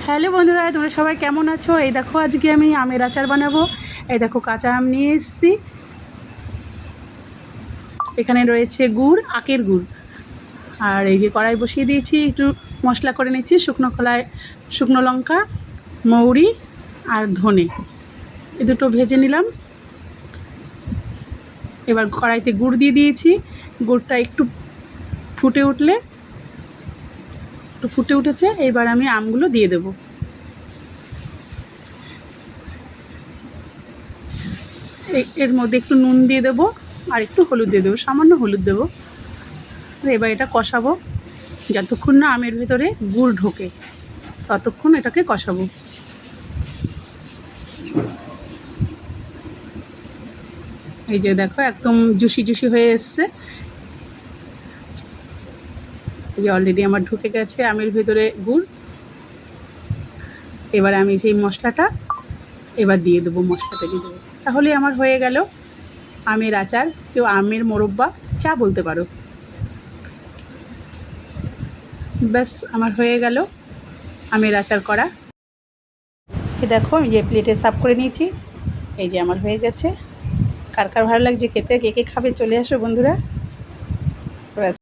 Hello বন্ধুরা, তোমরা সবাই কেমন আছো? এই দেখো আজকে আমি আমের আচার বানাবো। এই দেখো কাঁচা আম নিয়ে এসেছি। এখানে রয়েছে গুড়, আখের গুড়। আর এই যে কড়াই বসিয়ে দিয়েছি, একটু মশলা করে নিচ্ছি। শুকনো লঙ্কা, মৌরি আর ধনে, এ দুটো ভেজে নিলাম। এবার কড়াইতে গুড় দিয়ে দিয়েছি। গুড়টা একটু ফুটে উঠেছে। এবার আমি আমগুলো দিয়ে দেবো। এর মধ্যে একটু নুন দিয়ে দেবো আর একটু হলুদ দিয়ে দেবো, সামান্য হলুদ দেবো। এবার এটা কষাবো যতক্ষণ না আমের ভেতরে গুড় ঢোকে, ততক্ষণ এটাকে কষাবো। এই যে দেখো একদম জুসি হয়ে এসছে। এই যে অলরেডি আমার ঢুকে গেছে আমের ভেতরে গুড়। এবার আমি সেই মশলাটা দিয়ে দেবো, তাহলে আমার হয়ে গেল আমের আচার। কেউ আমের মোরব্বা চা বলতে পারো। ব্যাস আমার হয়ে গেল আমের আচার করা। এই দেখো আমি যে প্লেটে সার্ভ করে নিয়েছি। এই যে আমার হয়ে গেছে। কার কার ভালো লাগছে খেতে, কে কে খাবে চলে আসো বন্ধুরা। ব্যাস।